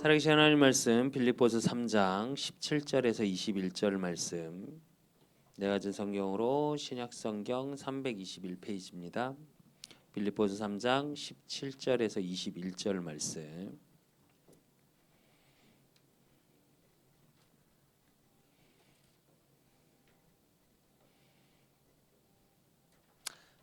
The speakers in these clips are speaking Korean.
살아계신 하나님 말씀 빌립보서 3장 17절에서 21절 말씀, 내가 준 성경으로 신약 성경 321페이지입니다. 빌립보서 3장 17절에서 21절 말씀.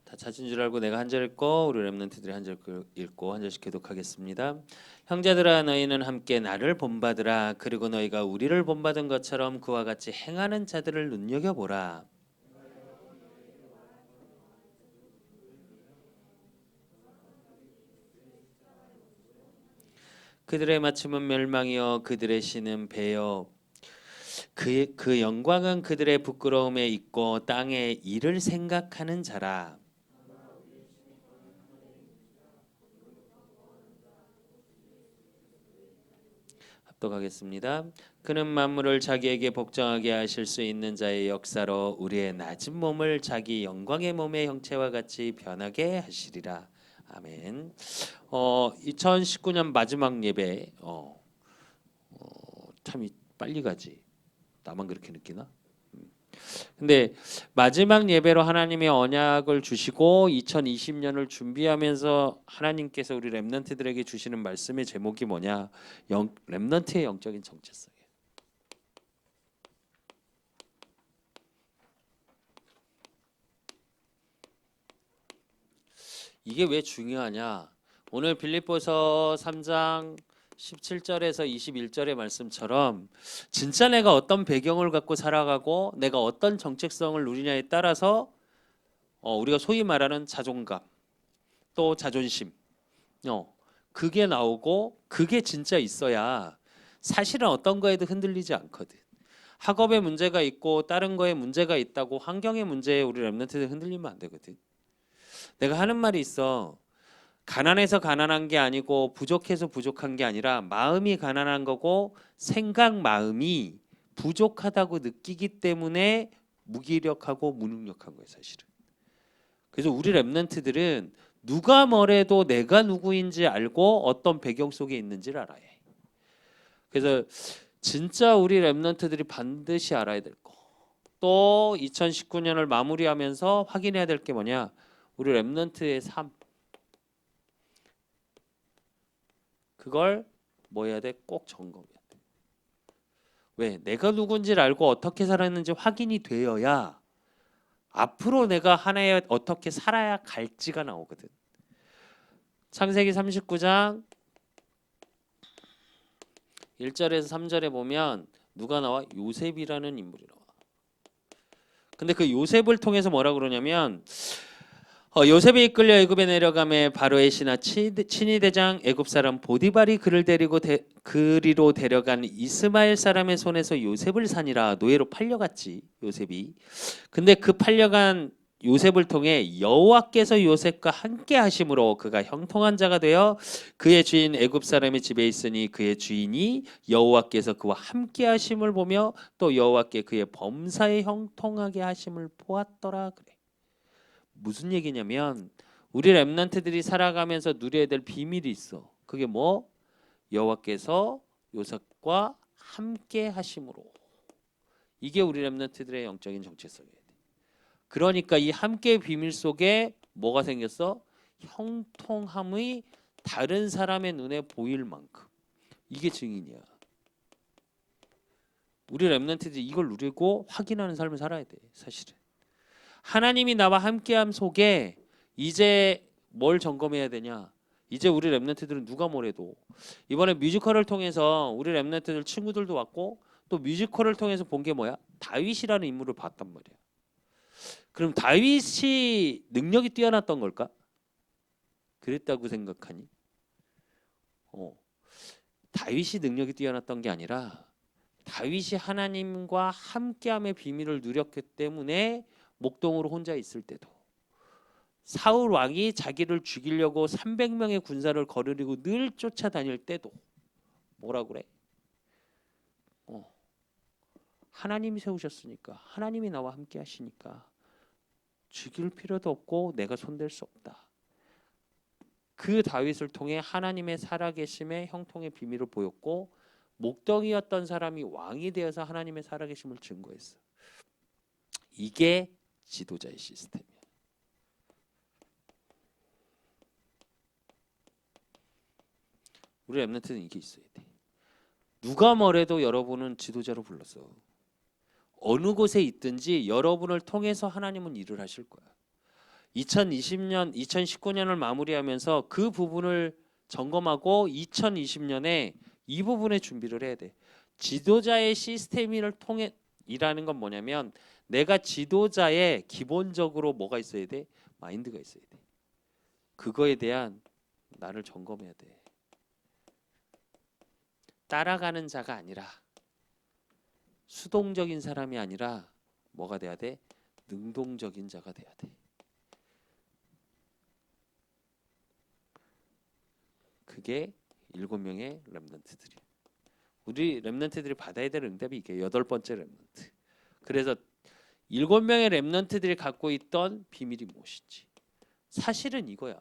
다 찾은 줄 알고 내가 한 절 읽고 우리 렘넌트들이 한 절 읽고 한 절씩 교독하겠습니다. 형제들아, 너희는 함께 나를 본받으라. 그리고 너희가 우리를 본받은 것처럼 그와 같이 행하는 자들을 눈여겨보라. 그들의 마침은 멸망이요 그들의 신은 배요. 그 영광은 그들의 부끄러움에 있고 땅의 일을 생각하는 자라. 합독하겠습니다. 그는 만물을 자기에게 복종하게 하실 수 있는 자의 역사로 우리의 낮은 몸을 자기 영광의 몸의 형체와 같이 변하게 하시리라. 아멘. 2019년 마지막 예배. 참 빨리 가지. 나만 그렇게 느끼나? 근데 마지막 예배로 하나님의 언약을 주시고 2020년을 준비하면서 하나님께서 우리 렘넌트들에게 주시는 말씀의 제목이 뭐냐? 렘넌트의 영적인 정체성이에요. 이게 왜 중요하냐? 오늘 빌립보서 3장 17절에서 21절의 말씀처럼 진짜 내가 어떤 배경을 갖고 살아가고 내가 어떤 정체성을 누리냐에 따라서 우리가 소위 말하는 자존감, 또 자존심, 그게 나오고 그게 진짜 있어야 사실은 어떤 거에도 흔들리지 않거든. 학업에 문제가 있고 다른 거에 문제가 있다고 환경의 문제에 우리 렘넌트들 흔들리면 안 되거든. 내가 하는 말이 있어. 가난해서 가난한 게 아니고 부족해서 부족한 게 아니라 마음이 가난한 거고 생각 마음이 부족하다고 느끼기 때문에 무기력하고 무능력한 거예요, 사실은. 그래서 우리 렘넌트들은 누가 뭐래도 내가 누구인지 알고 어떤 배경 속에 있는지를 알아야 해. 그래서 진짜 우리 렘넌트들이 반드시 알아야 될 거. 또 2019년을 마무리하면서 확인해야 될 게 뭐냐? 우리 렘넌트의 삶. 그걸 뭐 해야 돼? 꼭 점검해야 돼. 왜? 내가 누군지를 알고 어떻게 살았는지 확인이 되어야 앞으로 내가 하나에 어떻게 살아야 갈지가 나오거든. 창세기 39장 1절에서 3절에 보면 누가 나와? 요셉이라는 인물이 나와. 근데 그 요셉을 통해서 뭐라 그러냐면 요셉이 이끌려 애굽에 내려가매 바로의 신하 친위 대장 애굽 사람 보디발이 그를 데리고 그리로 데려간 이스마엘 사람의 손에서 요셉을 산이라. 노예로 팔려갔지 요셉이. 근데 그 팔려간 요셉을 통해 여호와께서 요셉과 함께 하심으로 그가 형통한 자가 되어 그의 주인 애굽 사람의 집에 있으니 그의 주인이 여호와께서 그와 함께 하심을 보며 또 여호와께 그의 범사에 형통하게 하심을 보았더라. 그래. 무슨 얘기냐면 우리 렘넌트들이 살아가면서 누려야 될 비밀이 있어. 그게 뭐? 여호와께서 요셉과 함께 하심으로. 이게 우리 렘넌트들의 영적인 정체성이에요. 그러니까 이 함께의 비밀 속에 뭐가 생겼어? 형통함의 다른 사람의 눈에 보일 만큼. 이게 증인이야. 우리 렘넌트들이 이걸 누리고 확인하는 삶을 살아야 돼. 사실은. 하나님이 나와 함께함 속에 이제 뭘 점검해야 되냐? 이제 우리 렘넌트들은 누가 뭐래도 이번에 뮤지컬을 통해서 우리 렘넌트들 친구들도 왔고 또 뮤지컬을 통해서 본 게 뭐야? 다윗이라는 인물을 봤단 말이야. 그럼 다윗이 능력이 뛰어났던 걸까? 그랬다고 생각하니? 다윗이 능력이 뛰어났던 게 아니라 다윗이 하나님과 함께함의 비밀을 누렸기 때문에 목동으로 혼자 있을 때도 사울 왕이 자기를 죽이려고 300명의 군사를 거느리고 늘 쫓아다닐 때도 뭐라 그래? 하나님이 세우셨으니까 하나님이 나와 함께 하시니까 죽일 필요도 없고 내가 손댈 수 없다. 그 다윗을 통해 하나님의 살아계심의 형통의 비밀을 보였고 목동이었던 사람이 왕이 되어서 하나님의 살아계심을 증거했어. 이게 지도자의 시스템이야. 우리 렘넌트는 이게 있어야 돼. 누가 뭐래도 여러분은 지도자로 불렀어. 어느 곳에 있든지 여러분을 통해서 하나님은 일을 하실 거야. 2020년, 2019년을 마무리하면서 그 부분을 점검하고 2020년에 이 부분에 준비를 해야 돼. 지도자의 시스템을 통해 일하는 건 뭐냐면 내가 지도자의 기본적으로 뭐가 있어야 돼? 마인드가 있어야 돼. 그거에 대한 나를 점검해야 돼. 따라가는 자가 아니라 수동적인 사람이 아니라 뭐가 돼야 돼? 능동적인 자가 돼야 돼. 그게 7명의 렘넌트들이야. 우리 렘넌트들이 받아야 될 응답이 이게 8번째 렘넌트. 그래서 7명의 렘넌트들이 갖고 있던 비밀이 무엇인지. 사실은 이거야.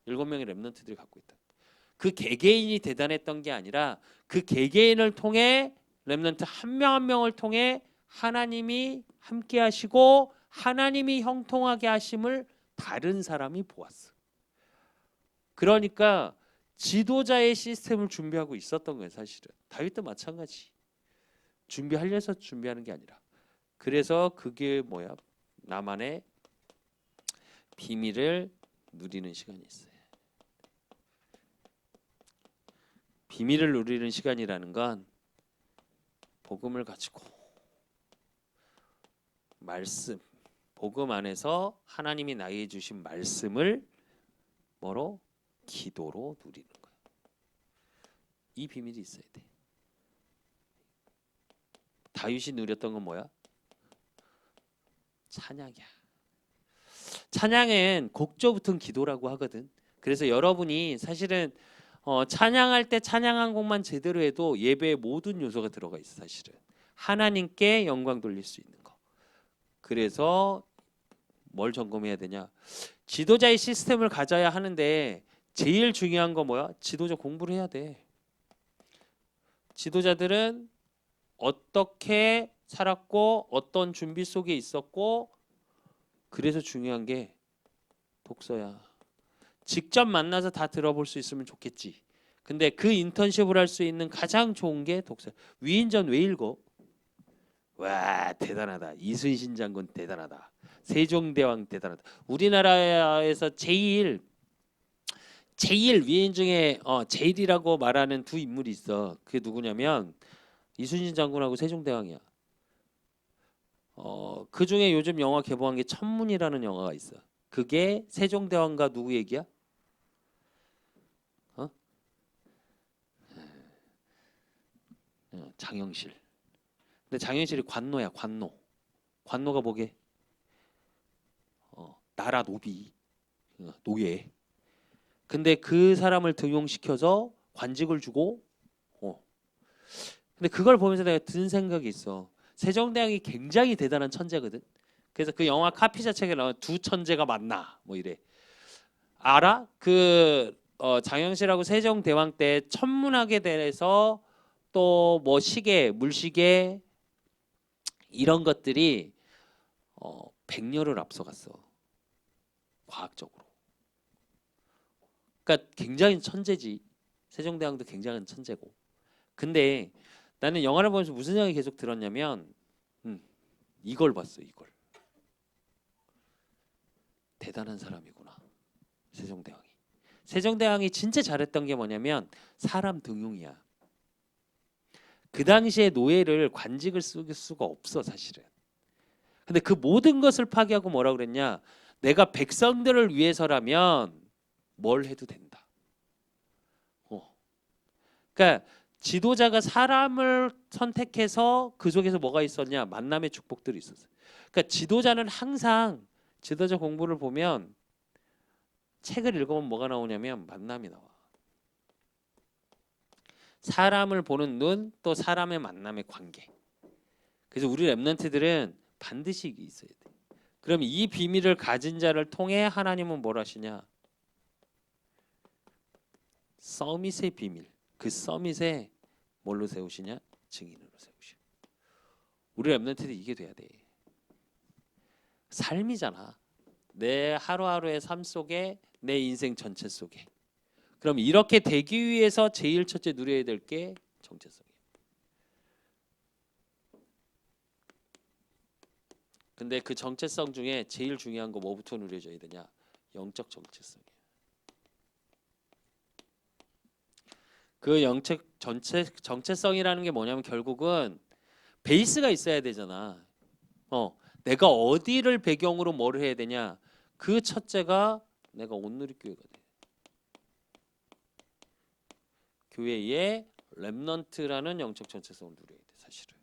7명의 렘넌트들이 갖고 있다. 그 개개인이 대단했던 게 아니라 그 개개인을 통해 렘넌트 한 명 한 명을 통해 하나님이 함께 하시고 하나님이 형통하게 하심을 다른 사람이 보았어. 그러니까 지도자의 시스템을 준비하고 있었던 거예요. 사실은 다윗도 마찬가지. 준비하려서 준비하는 게 아니라. 그래서 그게 뭐야? 나만의 비밀을 누리는 시간이 있어요. 비밀을 누리는 시간이라는 건 복음을 가지고 말씀, 복음 안에서 하나님이 나에게 주신 말씀을 뭐로? 기도로 누리는 거예요. 이 비밀이 있어야 돼. 다윗이 누렸던 건 뭐야? 찬양이야. 찬양은 곡조 붙은 기도라고 하거든. 그래서 여러분이 사실은 찬양할 때 찬양한 곡만 제대로 해도 예배의 모든 요소가 들어가 있어. 사실은 하나님께 영광 돌릴 수 있는 거. 그래서 뭘 점검해야 되냐? 지도자의 시스템을 가져야 하는데 제일 중요한 거 뭐야? 지도자 공부를 해야 돼. 지도자들은 어떻게 살았고 어떤 준비 속에 있었고 그래서 중요한 게 독서야. 직접 만나서 다 들어볼 수 있으면 좋겠지. 근데 그 인턴십을 할 수 있는 가장 좋은 게 독서. 위인전 왜 읽어? 와 대단하다. 이순신 장군 대단하다. 세종대왕 대단하다. 우리나라에서 제일 위인 중에 제일이라고 말하는 두 인물이 있어. 그게 누구냐면 이순신 장군하고 세종대왕이야. 그 중에 요즘 영화 개봉한 게 천문이라는 영화가 있어. 그게 세종대왕과 누구 얘기야? 장영실. 근데 장영실이 관노야. 관노가 뭐게? 나라 노비, 노예. 근데 그 사람을 등용시켜서 관직을 주고 근데 그걸 보면서 내가 든 생각이 있어. 세종대왕이 굉장히 대단한 천재거든. 그래서 그 영화 카피 자체가 나와 두 천재가 만나 뭐 이래. 알아? 그 장영실하고 세종대왕 때 천문학에 대해서 또 뭐 시계, 물시계 이런 것들이 100년을 앞서갔어. 과학적으로. 그러니까 굉장히 천재지. 세종대왕도 굉장한 천재고. 근데 나는 영화를 보면서 무슨 생각이 계속 들었냐면 이걸 봤어. 이걸. 대단한 사람이구나. 세종대왕이. 세종대왕이 진짜 잘했던 게 뭐냐면 사람 등용이야. 그 당시에 노예를 관직을 쓸 수가 없어 사실은. 근데 그 모든 것을 파괴하고 뭐라 그랬냐? 내가 백성들을 위해서라면 뭘 해도 된다. 그러니까 지도자가 사람을 선택해서 그 속에서 뭐가 있었냐? 만남의 축복들이 있었어요. 그러니까 지도자는 항상 지도자 공부를 보면 책을 읽으면 뭐가 나오냐면 만남이 나와. 사람을 보는 눈, 또 사람의 만남의 관계. 그래서 우리 렘넌트들은 반드시 있어야 돼. 그럼 이 비밀을 가진 자를 통해 하나님은 뭘 하시냐? 서밋의 비밀. 그 서밋에 뭘로 세우시냐? 증인으로 세우시오. 우리 랩런트도 이게 돼야 돼. 삶이잖아. 내 하루하루의 삶 속에 내 인생 전체 속에. 그럼 이렇게 되기 위해서 제일 첫째 누려야 될 게 정체성이에요. 근데 그 정체성 중에 제일 중요한 거 뭐부터 누려져야 되냐? 영적 정체성이에요. 그 정체성이라는 게 뭐냐면 결국은 베이스가 있어야 되잖아. 내가 어디를 배경으로 뭘 해야 되냐? 그 첫째가 내가 온누리교회가 돼. 교회의 렘넌트라는 영적 정체성을 누려야 돼, 사실은.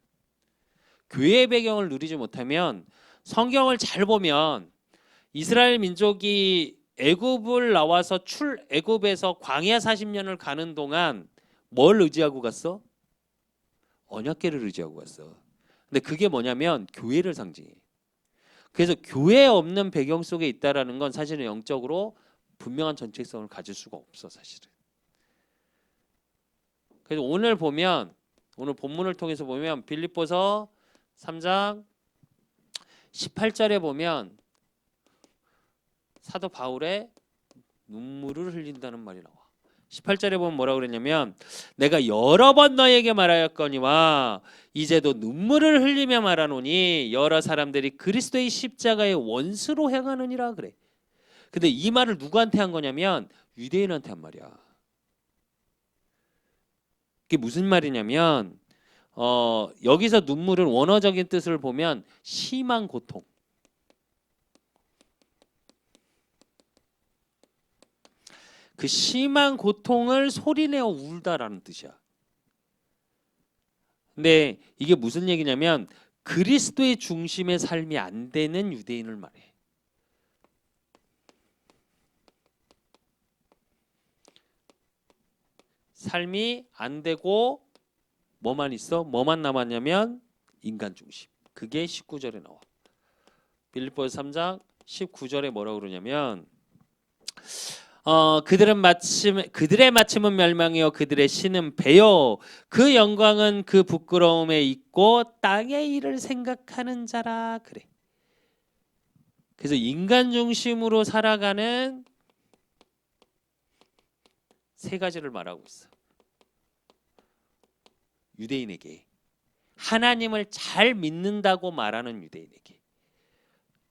교회의 배경을 누리지 못하면 성경을 잘 보면 이스라엘 민족이 애굽을 나와서 애굽에서 광야 40년을 가는 동안 뭘 의지하고 갔어? 언약궤를 의지하고 갔어. 근데 그게 뭐냐면 교회를 상징해. 그래서 교회 없는 배경 속에 있다라는 건 사실은 영적으로 분명한 정체성을 가질 수가 없어, 사실은. 그래서 오늘 본문을 통해서 보면 빌립보서 3장 18절에 보면 사도 바울의 눈물을 흘린다는 말이 나와. 18절에 보면 뭐라고 그랬냐면 내가 여러 번 너에게 말하였거니와 이제도 눈물을 흘리며 말하노니 여러 사람들이 그리스도의 십자가의 원수로 행하느니라 그래. 근데 이 말을 누구한테 한 거냐면 유대인한테 한 말이야. 그게 무슨 말이냐면 여기서 눈물은 원어적인 뜻을 보면 심한 고통. 그 심한 고통을 소리내어 울다라는 뜻이야. 근데 이게 무슨 얘기냐면 그리스도의 중심의 삶이 안 되는 유대인을 말해. 삶이 안 되고 뭐만 있어? 뭐만 남았냐면 인간 중심. 그게 19절에 나와. 빌립보서 3장 19절에 뭐라고 그러냐면 그들의 마침은 멸망이요 그들의 신은 배요 그 영광은 그 부끄러움에 있고 땅의 일을 생각하는 자라 그래. 그래서 인간 중심으로 살아가는 세 가지를 말하고 있어. 유대인에게 하나님을 잘 믿는다고 말하는 유대인에게.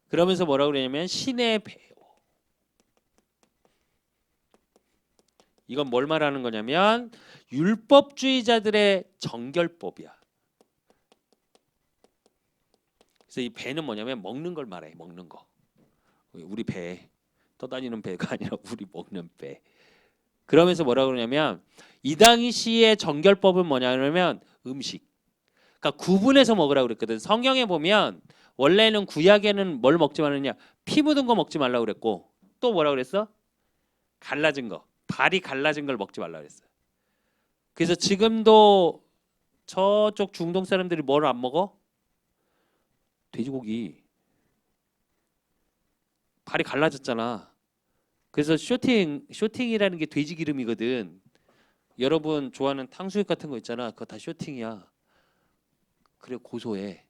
그러면서 뭐라고 그러냐면 신의 배요. 이건 뭘 말하는 거냐면 율법주의자들의 정결법이야. 그래서 이 배는 뭐냐면 먹는 걸 말해. 먹는 거. 우리 배. 떠다니는 배가 아니라 우리 먹는 배. 그러면서 뭐라고 그러냐면 이 당시의 정결법은 뭐냐면 음식. 그러니까 구분해서 먹으라고 그랬거든. 성경에 보면 원래는 구약에는 뭘 먹지 말느냐? 피 묻은 거 먹지 말라고 그랬고 또 뭐라고 그랬어? 갈라진 거. 발이 갈라진 걸 먹지 말라고 그랬어요. 그래서 지금도 저쪽 중동 사람들이 뭘 안 먹어? 돼지고기. 발이 갈라졌잖아. 그래서 쇼팅이라는 게 돼지 기름이거든. 여러분 좋아하는 탕수육 같은 거 있잖아. 그거 다 쇼팅이야. 그래 고소해.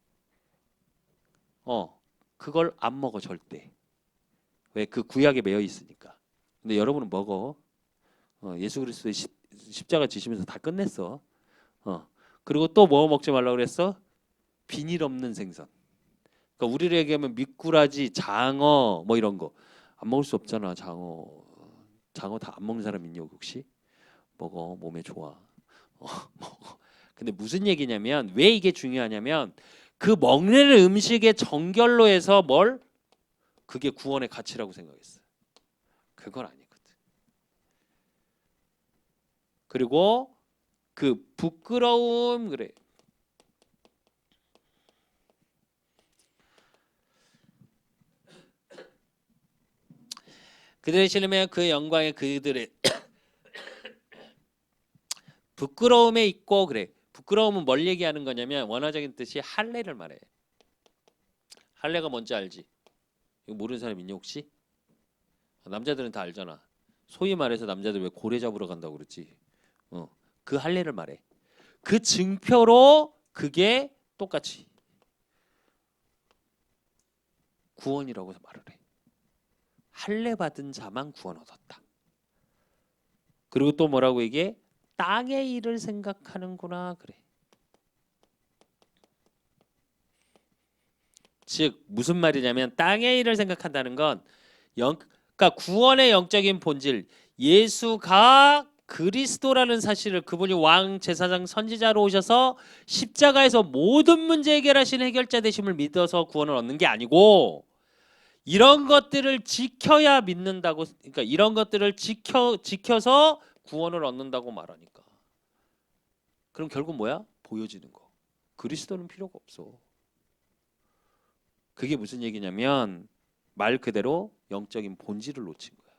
그걸 안 먹어 절대. 왜? 그 구약에 매여 있으니까. 근데 여러분은 먹어. 예수 그리스도의 십자가 지시면서 다 끝냈어. 그리고 또 뭐 먹지 말라고 그랬어? 비닐 없는 생선. 그러니까 우리를 얘기하면 미꾸라지, 장어 뭐 이런 거 안 먹을 수 없잖아. 장어 다 안 먹는 사람 있냐 혹시? 먹어. 몸에 좋아. 먹어. 근데 무슨 얘기냐면 왜 이게 중요하냐면 그 먹는 음식의 정결로 해서 그게 구원의 가치라고 생각했어. 그건 아니거든. 그리고 그 부끄러움 그래. 그들의 신음에 그 영광에 그들의 부끄러움에 있고 그래. 부끄러움은 뭘 얘기하는 거냐면 원어적인 뜻이 할례를 말해. 할례가 뭔지 알지? 이거 모르는 사람 있냐 혹시? 남자들은 다 알잖아. 소위 말해서 남자들 왜 고래 잡으러 간다고 그러지? 그 할례를 말해. 그 증표로 그게 똑같이 구원이라고 말을 해. 할례 받은 자만 구원 얻었다. 그리고 또 뭐라고 얘기해? 땅의 일을 생각하는구나 그래. 즉 무슨 말이냐면 땅의 일을 생각한다는 건 그러니까 구원의 영적인 본질, 예수가 그리스도라는 사실을, 그분이 왕 제사장 선지자로 오셔서 십자가에서 모든 문제 해결하신 해결자 되심을 믿어서 구원을 얻는 게 아니고, 이런 것들을 지켜야 믿는다고, 그러니까 이런 것들을 지켜서 구원을 얻는다고 말하니까. 그럼 결국 뭐야? 보여지는 거. 그리스도는 필요가 없어. 그게 무슨 얘기냐면 말 그대로 영적인 본질을 놓친 거야.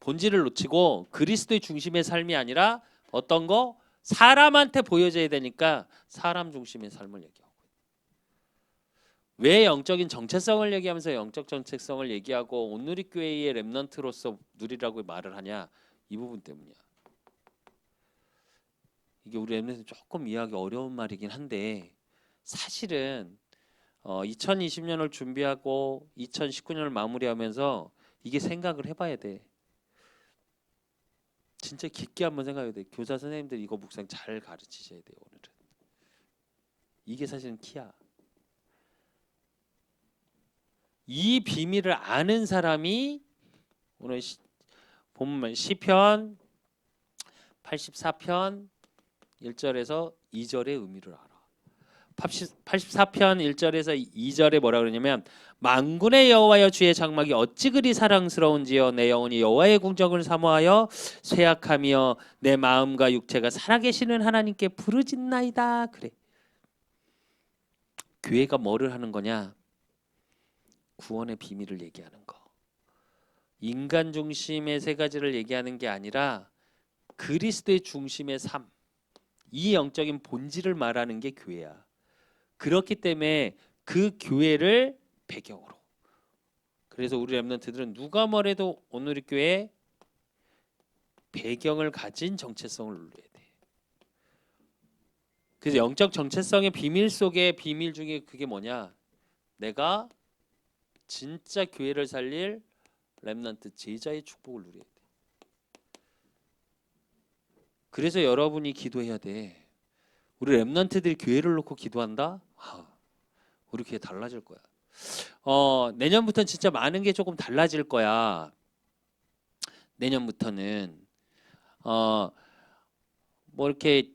본질을 놓치고 그리스도의 중심의 삶이 아니라 어떤 거? 사람한테 보여져야 되니까 사람 중심의 삶을 얘기하고. 왜 영적인 정체성을 얘기하면서 영적 정체성을 얘기하고 온누리교회의 렘넌트로서 누리라고 말을 하냐? 이 부분 때문이야. 이게 우리 렘넌트 조금 이해하기 어려운 말이긴 한데, 사실은 2020년을 준비하고 2019년을 마무리하면서 이게 생각을 해봐야 돼. 진짜 깊게 한번 생각해야 돼. 교사 선생님들 이거 묵상 잘 가르치셔야 돼요. 오늘은 이게 사실은 키야. 이 비밀을 아는 사람이 오늘 본문 시편 84편 1절에서 2절의 의미를 알아. 84편 1절에서 2절에 뭐라 그러냐면, 만군의 여호와여 주의 장막이 어찌 그리 사랑스러운지요, 내 영혼이 여호와의 궁정을 사모하여 쇠약하며 내 마음과 육체가 살아계시는 하나님께 부르짖나이다 그래. 교회가 뭐를 하는 거냐? 구원의 비밀을 얘기하는 거. 인간 중심의 세 가지를 얘기하는 게 아니라 그리스도의 중심의 삶, 이 영적인 본질을 말하는 게 교회야. 그렇기 때문에 그 교회를 배경으로, 그래서 우리 렘넌트들은 누가 뭐래도 오늘 교회의 배경을 가진 정체성을 누려야 돼. 그래서 영적 정체성의 비밀 속에 비밀 중에 그게 뭐냐? 내가 진짜 교회를 살릴 렘넌트 제자의 축복을 누려야 돼. 그래서 여러분이 기도해야 돼. 우리 렘넌트들이 교회를 놓고 기도한다? 우리 교회 달라질 거야. 내년부터는 진짜 많은 게 조금 달라질 거야. 내년부터는 뭐 이렇게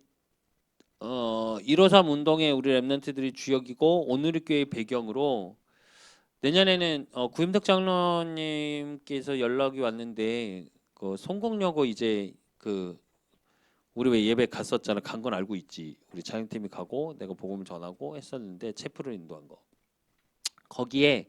153 운동에 우리 렘넌트들이 주역이고 오늘의 교회 배경으로, 내년에는 구임덕 장로님께서 연락이 왔는데, 그 성공여고 이제 그 우리 왜 예배 갔었잖아. 간 건 알고 있지. 우리 찬양팀이 가고 내가 복음을 전하고 했었는데, 체프를 인도한 거. 거기에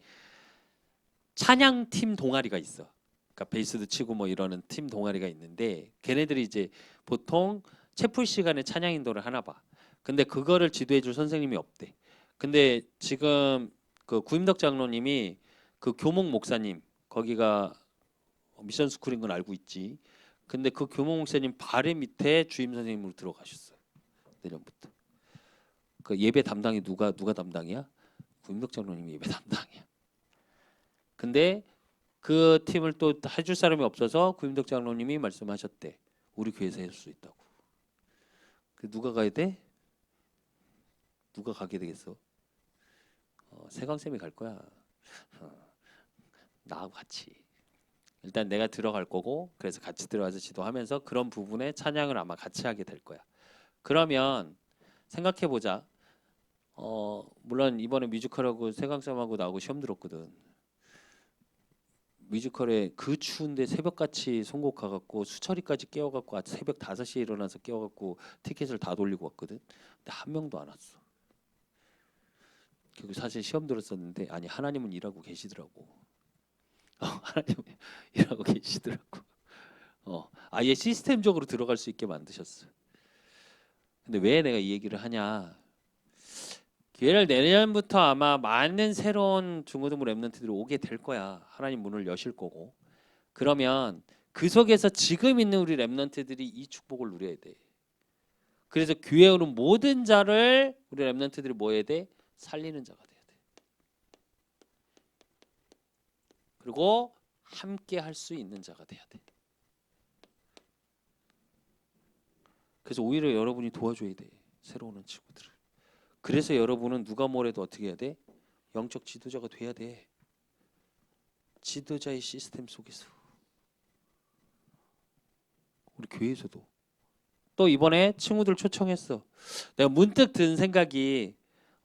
찬양팀 동아리가 있어. 그러니까 베이스도 치고 뭐 이러는 팀 동아리가 있는데, 걔네들이 이제 보통 체프 시간에 찬양 인도를 하나 봐. 근데 그거를 지도해 줄 선생님이 없대. 근데 지금 그 구임덕 장로님이 그 교목 목사님, 거기가 미션 스쿨인 건 알고 있지. 근데 그 교목 목사님 발의 밑에 주임 선생님으로 들어가셨어요. 내년부터. 그 예배 담당이 누가 담당이야? 구임덕 장로님이 예배 담당이야. 근데 그 팀을 또 해줄 사람이 없어서 구임덕 장로님이 말씀하셨대. 우리 교회에서 할 수 있다고. 그 누가 가야 돼? 누가 가게 되겠어? 세강쌤이 갈 거야. 나하고 같이. 일단 내가 들어갈 거고, 그래서 같이 들어가서 지도하면서 그런 부분에 찬양을 아마 같이 하게 될 거야. 그러면 생각해 보자. 물론 이번에 뮤지컬하고 세강쌤하고 나하고 시험 들었거든. 뮤지컬에 그 추운데 새벽같이 선곡 가갖고 수철이까지 깨워갖고 새벽 5시에 일어나서 깨워갖고 티켓을 다 돌리고 왔거든. 근데 한 명도 안 왔어. 그 사실 시험 들었었는데, 아니 하나님은 일하고 계시더라고. 하나님은 일하고 계시더라고. 아예 시스템적으로 들어갈 수 있게 만드셨어. 근데 왜 내가 이 얘기를 하냐? 기회를 내년부터 아마 많은 새로운 중고등부 랩런트들이 오게 될 거야. 하나님 문을 여실 거고. 그러면 그 속에서 지금 있는 우리 랩런트들이 이 축복을 누려야 돼. 그래서 교회에 오는 모든 자를 우리 랩런트들이 뭐 해야 돼? 살리는 자가 돼야 돼. 그리고 함께 할 수 있는 자가 돼야 돼. 그래서 오히려 여러분이 도와줘야 돼. 새로 오는 친구들을. 그래서 여러분은 누가 뭐래도 어떻게 해야 돼? 영적 지도자가 돼야 돼. 지도자의 시스템 속에서. 우리 교회에서도. 또 이번에 친구들 초청했어. 내가 문득 든 생각이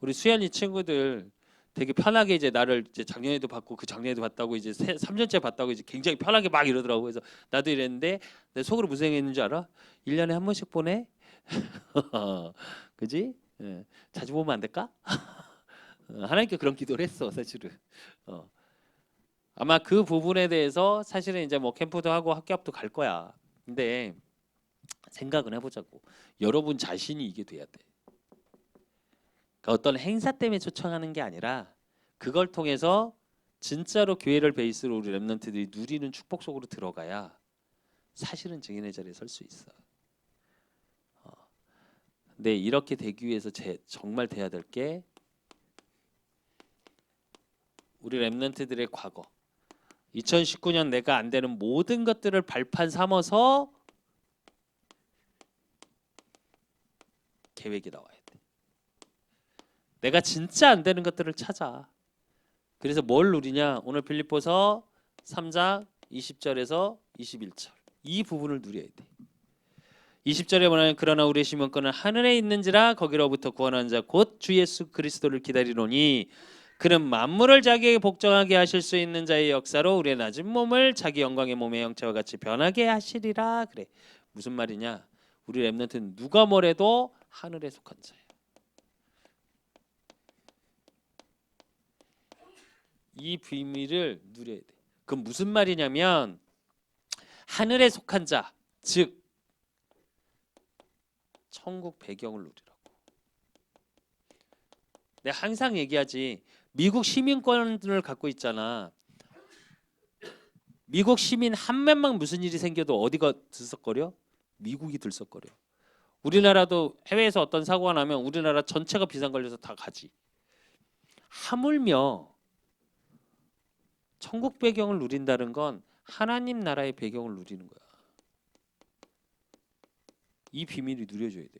우리 수연이 친구들 되게 편하게 이제 나를 이제 작년에도 봤고 그 작년에도 봤다고 이제 3년째 봤다고 이제 굉장히 편하게 막 이러더라고. 그래서 나도 이랬는데 내 속으로 무슨 생각했는 줄 알아? 1년에 한 번씩 보내? 그지? 예. 자주 보면 안 될까? 하나님께 그런 기도를 했어 사실은. 어. 아마 그 부분에 대해서 사실은 이제 뭐 캠프도 하고 학교 앞도 갈 거야. 근데 생각은 해보자고. 여러분 자신이 이게 돼야 돼. 그러니까 어떤 행사 때문에 초청하는 게 아니라 그걸 통해서 진짜로 교회를 베이스로 우리 랩런트들이 누리는 축복 속으로 들어가야 사실은 증인의 자리에 설 수 있어. 근데 이렇게 되기 위해서 정말 돼야 될 게 우리 랩런트들의 과거 2019년 내가 안 되는 모든 것들을 발판 삼아서 계획이 나와야 돼. 내가 진짜 안 되는 것들을 찾아. 그래서 뭘 누리냐? 오늘 빌립보서 3장 20절에서 21절 이 부분을 누려야 돼. 20절에 보면 그러나 우리의 시민권은 하늘에 있는지라 거기로부터 구원하는 자 곧 주 예수 그리스도를 기다리노니 그는 만물을 자기에게 복종하게 하실 수 있는 자의 역사로 우리의 낮은 몸을 자기 영광의 몸의 형체와 같이 변하게 하시리라. 그래. 무슨 말이냐? 우리 랩런트는 누가 뭐래도 하늘에 속한 자예요. 이 비밀을 누려야 돼. 그건 무슨 말이냐면 하늘에 속한 자, 즉 천국 배경을 누리라고. 내가 항상 얘기하지. 미국 시민권을 갖고 있잖아. 미국 시민 한 명만 무슨 일이 생겨도 어디가 들썩거려? 미국이 들썩거려. 우리나라도 해외에서 어떤 사고가 나면 우리나라 전체가 비상 걸려서 다 가지. 하물며 천국 배경을 누린다는 건 하나님 나라의 배경을 누리는 거야. 이 비밀이 누려져야 돼.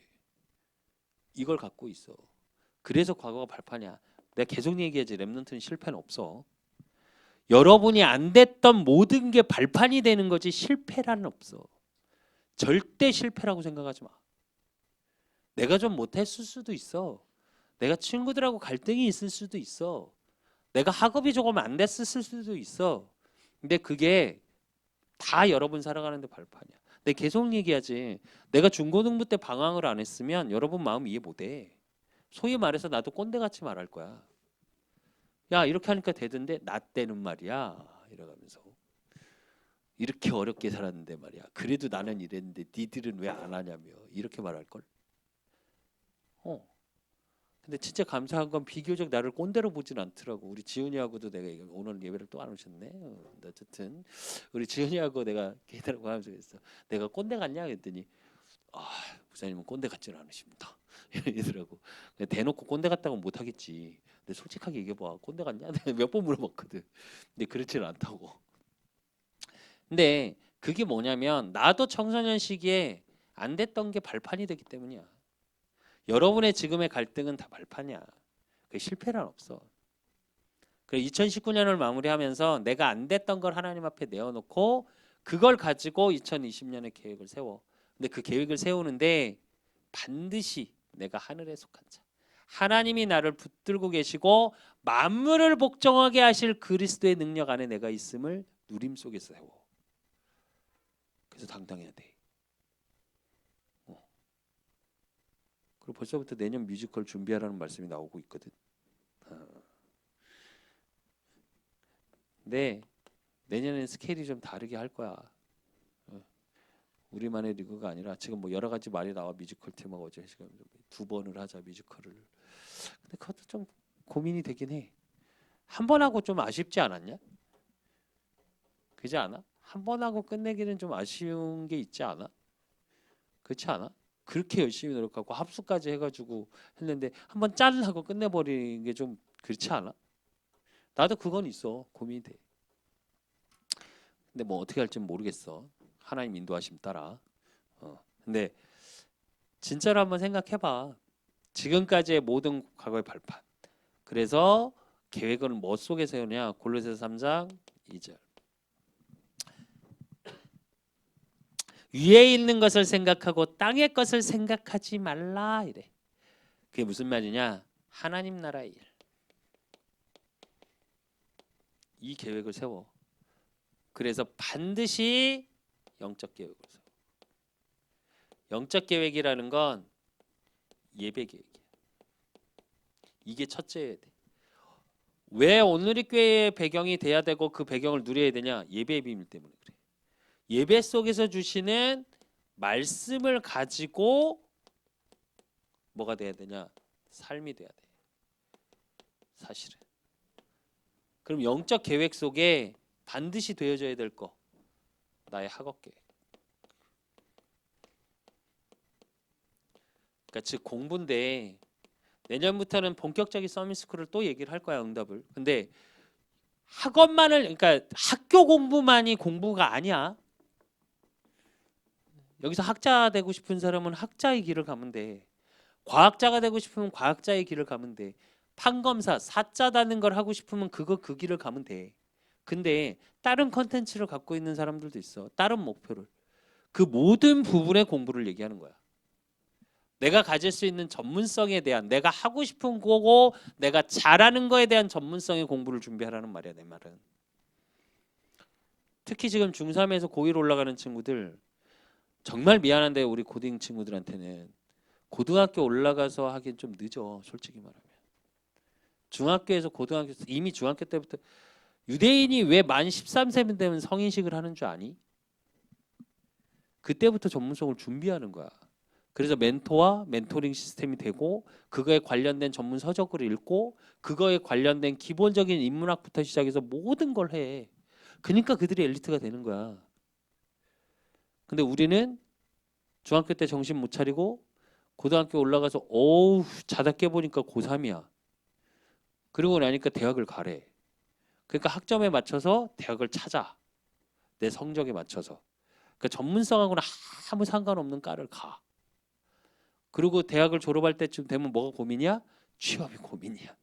이걸 갖고 있어. 그래서 과거가 발판이야. 내가 계속 얘기하지. 랩런트는 실패는 없어. 여러분이 안 됐던 모든 게 발판이 되는 거지 실패라는 없어. 절대 실패라고 생각하지 마. 내가 좀 못했을 수도 있어. 내가 친구들하고 갈등이 있을 수도 있어. 내가 학업이 조금 안 됐을 수도 있어. 근데 그게 다 여러분 살아가는데 발판이야. 내가 계속 얘기하지. 내가 중고등부 때 방황을 안 했으면 여러분 마음 이해 못해. 소위 말해서 나도 꼰대같이 말할 거야. 야 이렇게 하니까 되던데 나 때는 말이야 이러면서 이렇게 어렵게 살았는데 말이야 그래도 나는 이랬는데 니들은 왜 안 하냐며 이렇게 말할걸. 근데 진짜 감사한 건 비교적 나를 꼰대로 보진 않더라고. 우리 지은이하고도 내가 오늘 예배를 또 안 오셨네. 어쨌든 우리 지은이하고 내가 걔들하고 하면서 그랬어. 내가 꼰대 같냐 그랬더니 아 목사님은 꼰대 같지는 않으십니다 이러더라고. 대놓고 꼰대 같다고 못 하겠지. 근데 솔직하게 얘기해봐. 꼰대 같냐? 내가 몇 번 물어봤거든. 근데 그렇지는 않다고. 근데 그게 뭐냐면 나도 청소년 시기에 안 됐던 게 발판이 되기 때문이야. 여러분의 지금의 갈등은 다 발판이야. 그 실패란 없어. 그래 2019년을 마무리하면서 내가 안 됐던 걸 하나님 앞에 내어놓고 그걸 가지고 2020년의 계획을 세워. 근데 그 계획을 세우는데 반드시 내가 하늘에 속한 자. 하나님이 나를 붙들고 계시고 만물을 복종하게 하실 그리스도의 능력 안에 내가 있음을 누림 속에서 세워. 그래서 당당해야 돼. 그리고 벌써부터 내년 뮤지컬 준비하라는 말씀이 나오고 있거든. 근데 내년에는 스케일이 좀 다르게 할 거야. 우리만의 리그가 아니라 지금 뭐 여러 가지 말이 나와. 뮤지컬 테마가 어제 지금 2번을 하자 뮤지컬을. 근데 그것도 좀 고민이 되긴 해. 한 번 하고 좀 아쉽지 않았냐? 그지 않아? 한 번 하고 끝내기는 좀 아쉬운 게 있지 않아? 그렇지 않아? 그렇게 열심히 노력하고 합수까지 해가지고 했는데 한 번 짠 하고 끝내버리는 게 좀 그렇지 않아? 나도 그건 있어. 고민이 돼. 근데 뭐 어떻게 할지 모르겠어. 하나님 인도하심 따라. 근데 진짜로 한번 생각해봐. 지금까지의 모든 과거의 발판. 그래서 계획을 뭐 속에 세우냐? 골로새서 3장 2절. 위에 있는 것을 생각하고 땅의 것을 생각하지 말라 이래. 그게 무슨 말이냐? 하나님 나라의 일. 이 계획을 세워. 그래서 반드시 영적 계획을 세워. 영적 계획이라는 건 예배 계획이야. 이게 첫째여야 돼. 왜 오늘의 교회의 배경이 돼야 되고 그 배경을 누려야 되냐? 예배의 비밀 때문에 그래. 예배 속에서 주시는 말씀을 가지고 뭐가 돼야 되냐? 삶이 돼야 돼. 사실은. 그럼 영적 계획 속에 반드시 되어져야 될 거. 나의 학업 계획. 그러니까 즉 공부인데 내년부터는 본격적인 서밋스쿨을 또 얘기를 할 거야, 응답을. 근데 학업만을 그러니까 학교 공부만이 공부가 아니야. 여기서 학자 되고 싶은 사람은 학자의 길을 가면 돼. 과학자가 되고 싶으면 과학자의 길을 가면 돼. 판검사, 사자다는 걸 하고 싶으면 그 길을 가면 돼. 근데 다른 컨텐츠를 갖고 있는 사람들도 있어. 다른 목표를. 그 모든 부분의 공부를 얘기하는 거야. 내가 가질 수 있는 전문성에 대한 내가 하고 싶은 거고 내가 잘하는 거에 대한 전문성의 공부를 준비하라는 말이야. 내 말은. 특히 지금 중3에서 고1 올라가는 친구들 정말 미안한데 우리 고딩 친구들한테는 고등학교 올라가서 하긴 좀 늦어. 솔직히 말하면. 중학교에서 고등학교 이미 중학교 때부터 유대인이 왜 만 13세 되면 성인식을 하는 줄 아니? 그때부터 전문성을 준비하는 거야. 그래서 멘토와 멘토링 시스템이 되고 그거에 관련된 전문 서적을 읽고 그거에 관련된 기본적인 인문학부터 시작해서 모든 걸 해. 그러니까 그들이 엘리트가 되는 거야. 근데 우리는 중학교 때 정신 못 차리고 고등학교 올라가서 어우 자다 깨보니까 고3이야. 그러고 나니까 대학을 가래. 그러니까 학점에 맞춰서 대학을 찾아. 내 성적에 맞춰서. 그러니까 전문성하고는 아무 상관없는 과를 가. 그리고 대학을 졸업할 때쯤 되면 뭐가 고민이야? 취업이 고민이야.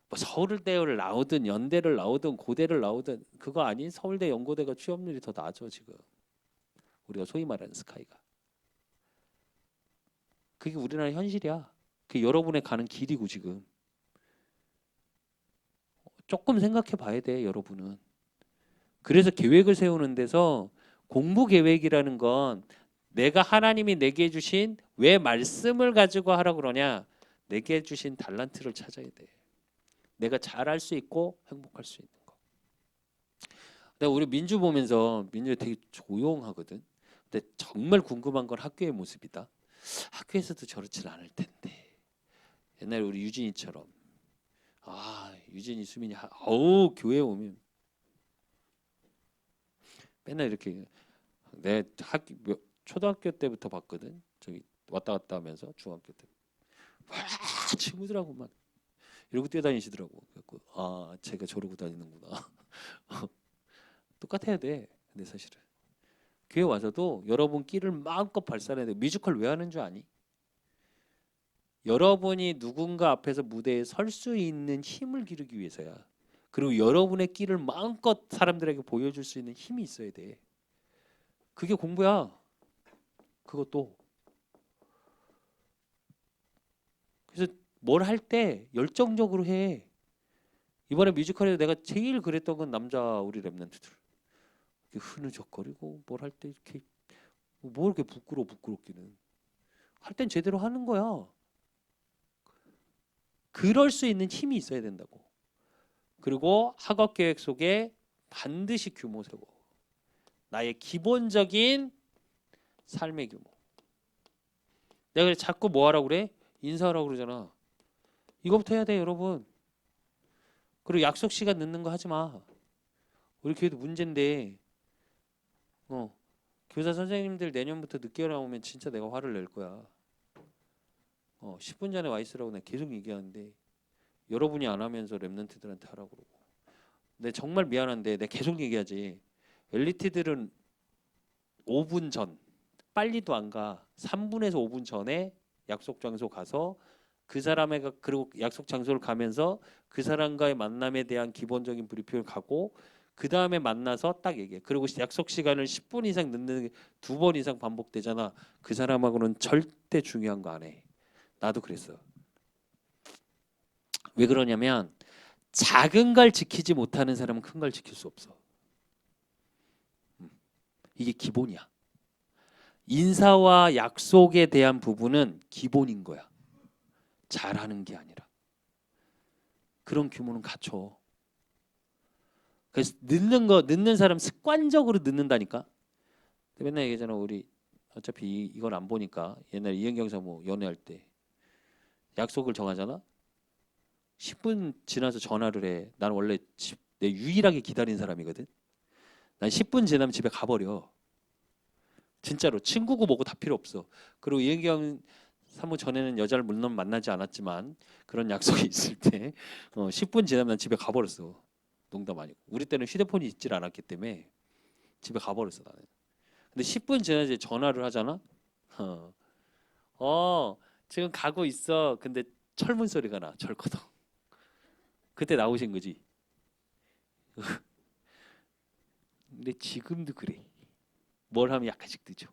뭐 서울대를 나오든 연대를 나오든 고대를 나오든 그거 아닌 서울대 연고대가 취업률이 더 낮아 지금. 우리가 소위 말하는 스카이가. 그게 우리나라 현실이야. 그게 여러분의 가는 길이고 지금. 조금 생각해 봐야 돼 여러분은. 그래서 계획을 세우는 데서 공부 계획이라는 건 내가 하나님이 내게 주신 왜 말씀을 가지고 하라 그러냐? 내게 주신 달란트를 찾아야 돼. 내가 잘할 수 있고 행복할 수 있는 거. 근데 우리 민주 보면서 민주 되게 조용하거든. 근데 정말 궁금한 건 학교의 모습이다. 학교에서도 저렇진 않을 텐데. 옛날에 우리 유진이처럼 유진이 수민이 어우 교회 오면 맨날 이렇게 내 초등학교 때부터 봤거든. 저기 왔다 갔다 하면서 중학교 때. 와 친구들하고 막 이러고 뛰어다니시더라고. 그래갖고 제가 저러고 다니는구나. 똑같아야 돼. 근데 사실은 교회 와서도 여러분 끼를 마음껏 발산해야 돼. 뮤지컬 왜 하는 줄 아니? 여러분이 누군가 앞에서 무대에 설 수 있는 힘을 기르기 위해서야. 그리고 여러분의 끼를 마음껏 사람들에게 보여줄 수 있는 힘이 있어야 돼. 그게 공부야. 그것도. 그래서 뭘 할 때 열정적으로 해. 이번에 뮤지컬에서 내가 제일 그랬던 건 남자 우리 랩런트들. 흐느적거리고 뭘 할 때 이렇게 뭐 이렇게 부끄럽기는. 할 땐 제대로 하는 거야. 그럴 수 있는 힘이 있어야 된다고. 그리고 학업 계획 속에 반드시 규모 세워. 나의 기본적인 삶의 규모. 내가 자꾸 뭐 하라고 그래? 인사하라고 그러잖아. 이거부터 해야 돼 여러분. 그리고 약속 시간 늦는 거 하지 마. 우리 교회도 문제인데 교사 선생님들 내년부터 늦게 나오면 진짜 내가 화를 낼 거야. 10분 전에 와 있으라고 내가 계속 얘기하는데 여러분이 안 하면서 랩런트들한테 하라고 그러고. 근데 정말 미안한데 내가 계속 얘기하지. 엘리트들은 5분 전, 빨리도 안 가. 3분에서 5분 전에 약속 장소 가서 그 사람의 그리고 약속 장소를 가면서 그 사람과의 만남에 대한 기본적인 브리핑을 가고 그 다음에 만나서 딱 얘기해. 그리고 약속 시간을 10분 이상 늦는 게 2번 이상 반복되잖아. 그 사람하고는 절대 중요한 거 안 해. 나도 그랬어. 왜 그러냐면 작은 걸 지키지 못하는 사람은 큰 걸 지킬 수 없어. 이게 기본이야. 인사와 약속에 대한 부분은 기본인 거야. 잘하는 게 아니라. 그런 규모는 갖춰. 그래서 늦는 사람 습관적으로 늦는다니까. 맨날 얘기하잖아. 우리 어차피 이건 안 보니까 옛날 이은경 사모 연애할 때 약속을 정하잖아. 10분 지나서 전화를 해. 난 원래 내 유일하게 기다린 사람이거든. 난 10분 지나면 집에 가버려. 진짜로 친구고 뭐고 다 필요 없어. 그리고 이은경 사무 전에는 여자를 물론 만나지 않았지만 그런 약속이 있을 때 10분 지나면 난 집에 가버렸어. 농담 아니고. 우리 때는 휴대폰이 있질 않았기 때문에 집에 가버렸어 나는. 근데 10분 지나서 이제 전화를 하잖아. 지금 가고 있어. 근데 철문 소리가 나. 철거동. 그때 나오신 거지. 근데 지금도 그래. 뭘 하면 약간씩 늦어.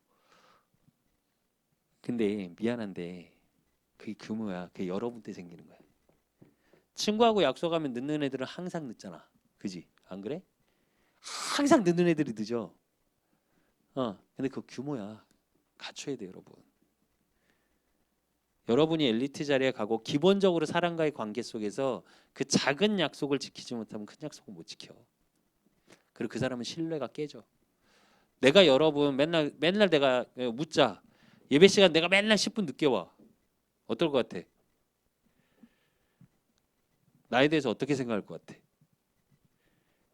근데 미안한데 그게 규모야. 그게 여러분 때 생기는 거야. 친구하고 약속하면 늦는 애들은 항상 늦잖아. 그지? 안 그래? 항상 늦는 애들이 늦어. 근데 그 규모야. 갖춰야 돼 여러분. 여러분이 엘리트 자리에 가고 기본적으로 사람과의 관계 속에서 그 작은 약속을 지키지 못하면 큰 약속은 못 지켜. 그리고 그 사람은 신뢰가 깨져. 내가 여러분 맨날 내가 묻자. 예배 시간 내가 맨날 10분 늦게 와. 어떨 것 같아? 나에 대해서 어떻게 생각할 것 같아?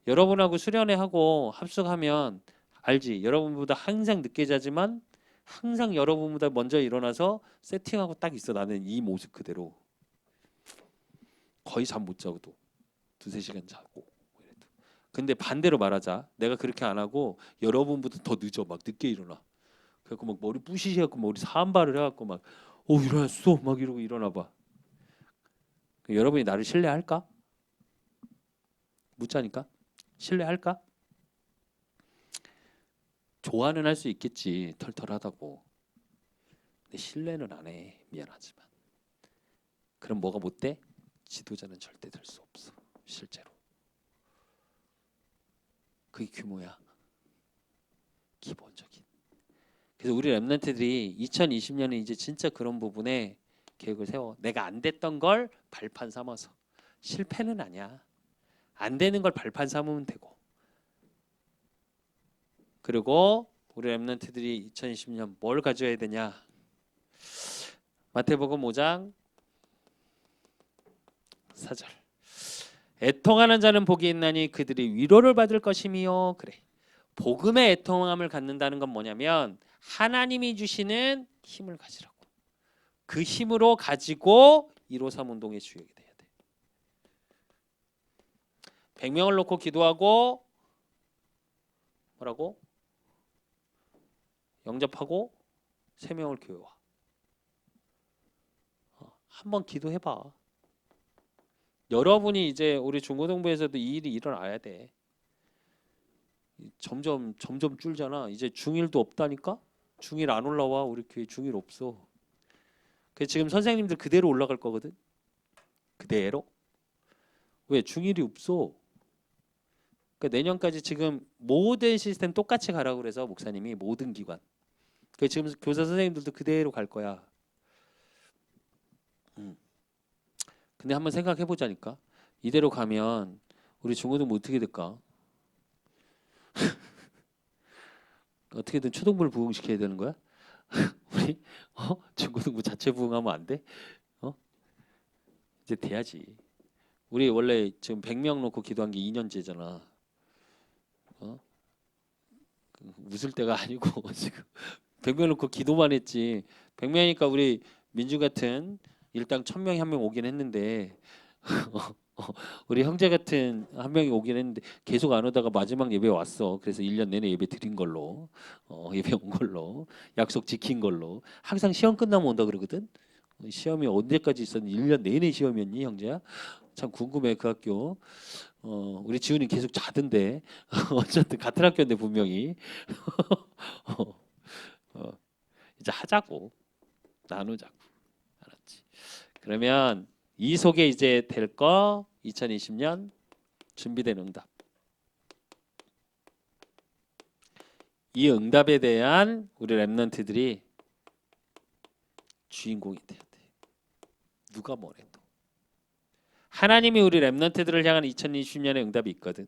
여러분하고 수련회 하고 합숙하면 알지? 여러분보다 항상 늦게 자지만 항상 여러분보다 먼저 일어나서 세팅하고 딱 있어. 나는 이 모습 그대로. 거의 잠 못 자고도 2~3시간 자고. 근데 반대로 말하자. 내가 그렇게 안 하고 여러분보다 더 늦어. 막 늦게 일어나. 그래갖고 막 머리 부시시해갖고 머리 산발을 해갖고 막 일어났어 막 이러고 일어나 봐. 여러분이 나를 신뢰할까? 묻자니까. 신뢰할까? 좋아는 할 수 있겠지. 털털하다고. 근데 신뢰는 안 해. 미안하지만. 그럼 뭐가 못 돼? 지도자는 절대 될 수 없어. 실제로. 그게 규모야. 기본적인. 그래서 우리 랩런트들이 2020년에 이제 진짜 그런 부분에 계획을 세워. 내가 안 됐던 걸 발판 삼아서. 실패는 아니야. 안 되는 걸 발판 삼으면 되고. 그리고 우리 랩런트들이 2020년 뭘 가져야 되냐? 마태복음 5장 4절. 애통하는 자는 복이 있나니 그들이 위로를 받을 것이미요. 그래. 복음의 애통함을 갖는다는 건 뭐냐면 하나님이 주시는 힘을 가지라고. 그 힘으로 가지고 153 운동의 주역이 돼야 돼. 100명을 놓고 기도하고 뭐라고? 영접하고 3명을 교회 와. 한번 기도해봐. 여러분이 이제 우리 중고등부에서도 이 일이 일어나야 돼. 점점 줄잖아. 이제 중1도 없다니까? 중1 안 올라와. 우리 교회 중1 없어. 그래서 지금 선생님들 그대로 올라갈 거거든. 그대로. 왜? 중1이 없어. 그러니까 내년까지 지금 모든 시스템 똑같이 가라고 그래서 목사님이 모든 기관. 그 지금 교사 선생님들도 그대로 갈 거야. 근데 한번 생각해 보자니까. 이대로 가면 우리 중고등부 어떻게 될까? 어떻게든 초등부를 부흥시켜야 되는 거야? 우리 중고등부 자체 부흥하면 안 돼? 이제 돼야지. 우리 원래 지금 100명 놓고 기도한 게 2년째잖아. 어? 웃을 때가 아니고 지금 100명 놓고 기도만 했지. 100명이니까 우리 민주 같은 일당 1000명이 한 명 오긴 했는데 우리 형제 같은 한 명이 오긴 했는데 계속 안 오다가 마지막 예배 왔어. 그래서 1년 내내 예배 드린 걸로 예배 온 걸로 약속 지킨 걸로. 항상 시험 끝나면 온다 그러거든. 시험이 언제까지 있었니? 1년 내내 시험이었니 형제야? 참 궁금해 그 학교. 우리 지훈이 계속 자던데 어쨌든 같은 학교인데 분명히 어, 어, 이제 하자고 나누자고. 알았지? 그러면 이 속에 이제 될 거 2020년 준비된 응답. 이 응답에 대한 우리 랩런트들이 주인공이 돼야 돼. 누가 뭐래도. 하나님이 우리 랩런트들을 향한 2020년의 응답이 있거든.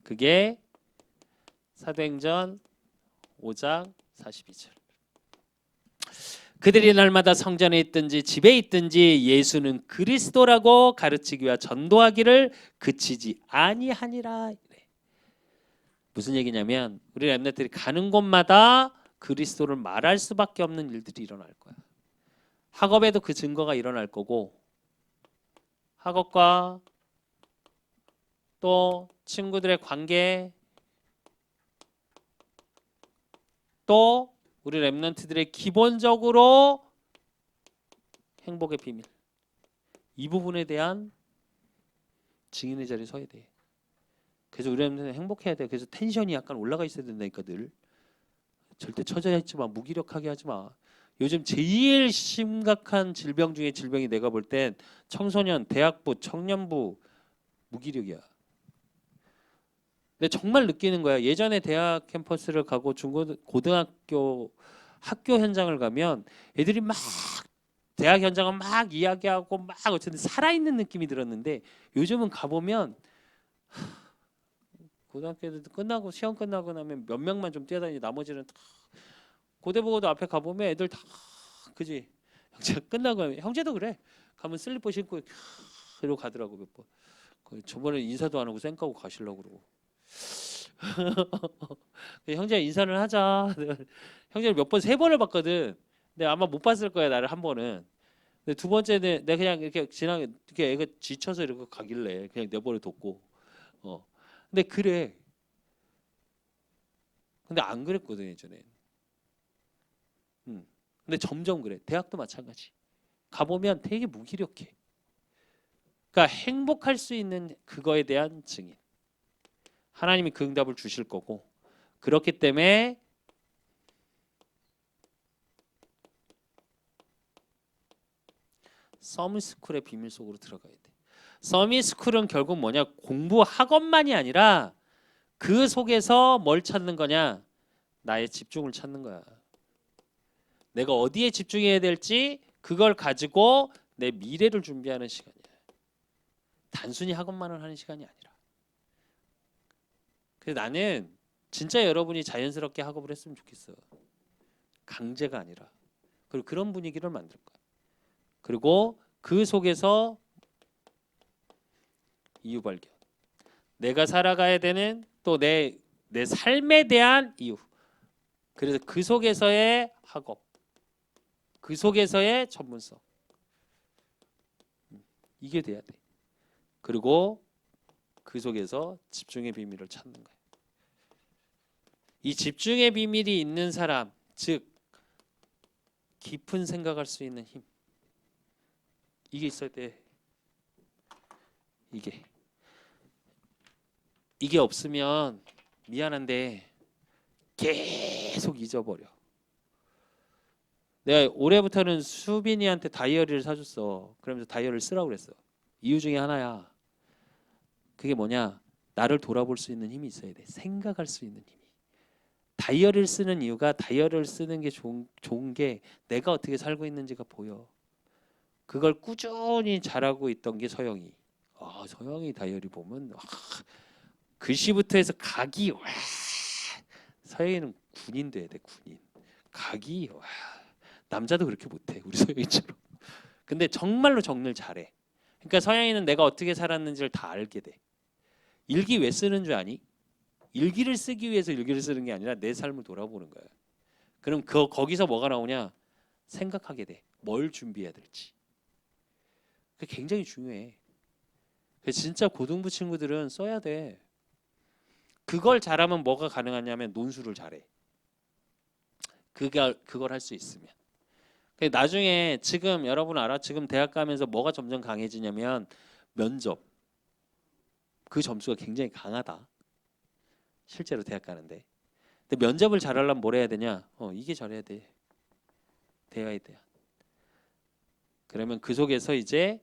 그게 사도행전 5장 42절. 그들이 날마다 성전에 있든지 집에 있든지 예수는 그리스도라고 가르치기와 전도하기를 그치지 아니하니라. 이래. 무슨 얘기냐면 우리 랩런트들이 가는 곳마다 그리스도를 말할 수밖에 없는 일들이 일어날 거야. 학업에도 그 증거가 일어날 거고, 학업과 또 친구들의 관계, 또 우리 랩런트들의 기본적으로 행복의 비밀, 이 부분에 대한 증인의 자리에 서야 돼. 그래서 우리 랩런트는 행복해야 돼. 그래서 텐션이 약간 올라가 있어야 된다니까. 늘 절대 처져 있지 마. 무기력하게 하지 마. 요즘 제일 심각한 질병 중에 질병이 내가 볼 땐 청소년, 대학부, 청년부 무기력이야. 근데 정말 느끼는 거야. 예전에 대학 캠퍼스를 가고 고등학교 학교 현장을 가면 애들이 막 대학 현장은 막 이야기하고 막 어쨌든 살아있는 느낌이 들었는데 요즘은 가보면 고등학교 애들도 끝나고 시험 끝나고 나면 몇 명만 좀 뛰어다니지 나머지는 다 고대보고도 앞에 가보면 애들 다 그지. 형제 끝나고 형제도 그래. 가면 슬리퍼 신고 이러고 가더라고 몇 번. 저번에 인사도 안 하고 쌩까고 가시려고 그러고. 형제 인사를 하자. 형제를 몇 번 세 번을 봤거든. 근데 아마 못 봤을 거야 나를 한 번은. 근데 두 번째는 내가 그냥 이렇게 지나게 이렇게 애가 지쳐서 이렇게 가길래 그냥 내버려 뒀고. 근데 그래. 근데 안 그랬거든 예전에. 근데 점점 그래. 대학도 마찬가지. 가보면 되게 무기력해. 그러니까 행복할 수 있는 그거에 대한 증인. 하나님이 그 응답을 주실 거고. 그렇기 때문에 서밋스쿨의 비밀 속으로 들어가야 돼. 서밋스쿨은 결국 뭐냐? 공부 학업만이 아니라 그 속에서 뭘 찾는 거냐? 나의 집중을 찾는 거야. 내가 어디에 집중해야 될지 그걸 가지고 내 미래를 준비하는 시간이야. 단순히 학업만을 하는 시간이 아니라. 그래서 나는 진짜 여러분이 자연스럽게 학업을 했으면 좋겠어. 강제가 아니라. 그리고 그런 분위기를 만들 거야. 그리고 그 속에서 이유 발견. 내가 살아가야 되는 또 내 삶에 대한 이유. 그래서 그 속에서의 학업. 그 속에서의 전문성. 이게 돼야 돼. 그리고 그 속에서 집중의 비밀을 찾는 거야. 이 집중의 비밀이 있는 사람, 즉 깊은 생각할 수 있는 힘. 이게 있어야 돼. 이게 없으면 미안한데 계속 잊어버려. 내가 올해부터는 수빈이한테 다이어리를 사줬어. 그러면서 다이어리를 쓰라고 그랬어. 이유 중에 하나야. 그게 뭐냐? 나를 돌아볼 수 있는 힘이 있어야 돼. 생각할 수 있는 힘이. 다이어리를 쓰는 이유가 다이어리를 쓰는 게 좋은 게 내가 어떻게 살고 있는지가 보여. 그걸 꾸준히 잘하고 있던 게 서영이. 서영이 다이어리 보면 글씨부터 해서 각이 서영이는 군인 돼야 돼. 군인. 각이 남자도 그렇게 못해. 우리 서영이처럼. 근데 정말로 정리를 잘해. 그러니까 서양인은 내가 어떻게 살았는지를 다 알게 돼. 일기 왜 쓰는 줄 아니? 일기를 쓰기 위해서 일기를 쓰는 게 아니라 내 삶을 돌아보는 거야. 그럼 거기서 뭐가 나오냐? 생각하게 돼. 뭘 준비해야 될지. 그게 굉장히 중요해. 진짜 고등부 친구들은 써야 돼. 그걸 잘하면 뭐가 가능하냐면 논술을 잘해. 그걸 할 수 있으면. 나중에 지금 여러분 알아? 지금 대학 가면서 뭐가 점점 강해지냐면 면접. 그 점수가 굉장히 강하다. 실제로 대학 가는데. 근데 면접을 잘하려면 뭘 해야 되냐? 이게 잘해야 돼. 대화에 대한. 그러면 그 속에서 이제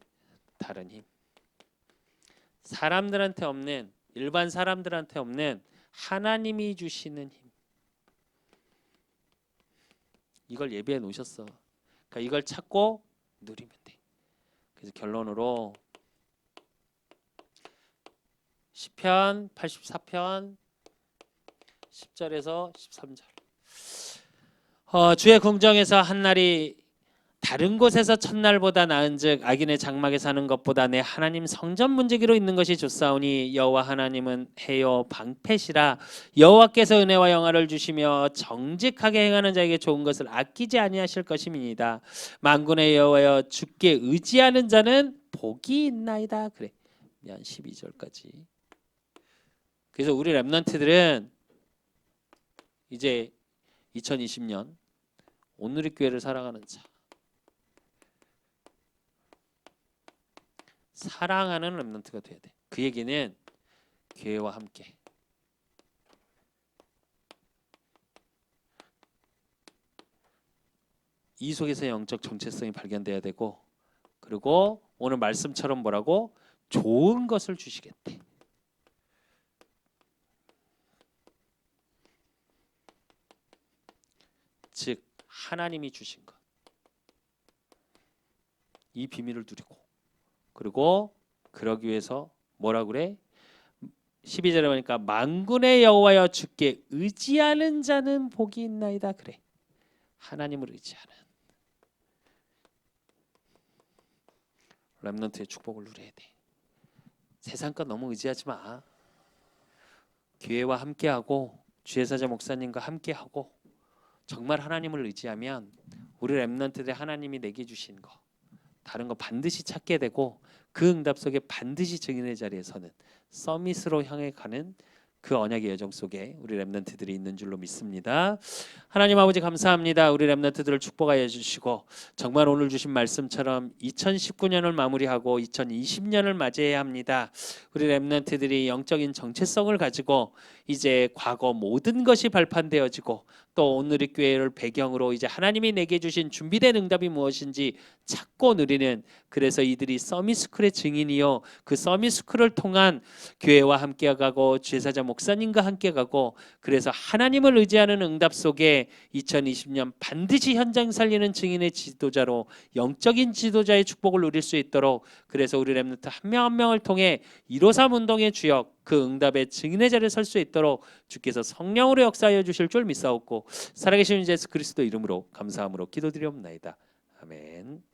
다른 힘. 사람들한테 없는, 일반 사람들한테 없는 하나님이 주시는 힘. 이걸 예비해 놓으셨어. 그러니까 이걸 찾고 누리면 돼. 그래서 결론으로 시편 84편 10절에서 13절. 주의 궁정에서 한날이 다른 곳에서 첫날보다 나은즉 악인의 장막에 사는 것보다 내 하나님 성전 문지기로 있는 것이 좋사오니 여호와 하나님은 해요 방패시라. 여호와께서 은혜와 영화를 주시며 정직하게 행하는 자에게 좋은 것을 아끼지 아니하실 것임이니이다. 만군의 여호와여 주께 의지하는 자는 복이 있나이다. 그래. 한 12절까지. 그래서 우리 렘넌트들은 이제 2020년 오늘의 교회를 살아가는 자, 사랑하는 렘넌트가 돼야 돼. 그 얘기는 교회와 함께 이 속에서 영적 정체성이 발견돼야 되고, 그리고 오늘 말씀처럼 뭐라고? 좋은 것을 주시겠대. 즉 하나님이 주신 것. 이 비밀을 누리고, 그리고 그러기 위해서 뭐라 그래? 12절에 보니까 만군의 여호와여 주께 의지하는 자는 복이 있나이다. 그래. 하나님을 의지하는 렘넌트의 축복을 누려야 돼. 세상 것 너무 의지하지 마. 교회와 함께하고 주의 사자 목사님과 함께하고 정말 하나님을 의지하면 우리 렘넌트들 하나님이 내게 주신 거 다른 거 반드시 찾게 되고, 그 응답 속에 반드시 증인의 자리에 서는 서밋으로 향해 가는 그 언약의 여정 속에 우리 렘넌트들이 있는 줄로 믿습니다. 하나님 아버지 감사합니다. 우리 렘넌트들을 축복하여 주시고 정말 오늘 주신 말씀처럼 2019년을 마무리하고 2020년을 맞이해야 합니다. 우리 렘넌트들이 영적인 정체성을 가지고 이제 과거 모든 것이 발판되어지고 또 오늘의 교회를 배경으로 이제 하나님이 내게 주신 준비된 응답이 무엇인지 찾고 누리는, 그래서 이들이 서밋스쿨의 증인이요 그 서밋스쿨을 통한 교회와 함께 가고 제사자 목사님과 함께 가고, 그래서 하나님을 의지하는 응답 속에 2020년 반드시 현장 살리는 증인의 지도자로 영적인 지도자의 축복을 누릴 수 있도록, 그래서 우리 렘넌트 한 명 한 명을 통해 153 운동의 주역 그 응답의 증인의 자리에 설 수 있도록 주께서 성령으로 역사하여 주실 줄 믿사옵고 살아계신 예수 그리스도 이름으로 감사함으로 기도드리옵나이다. 아멘.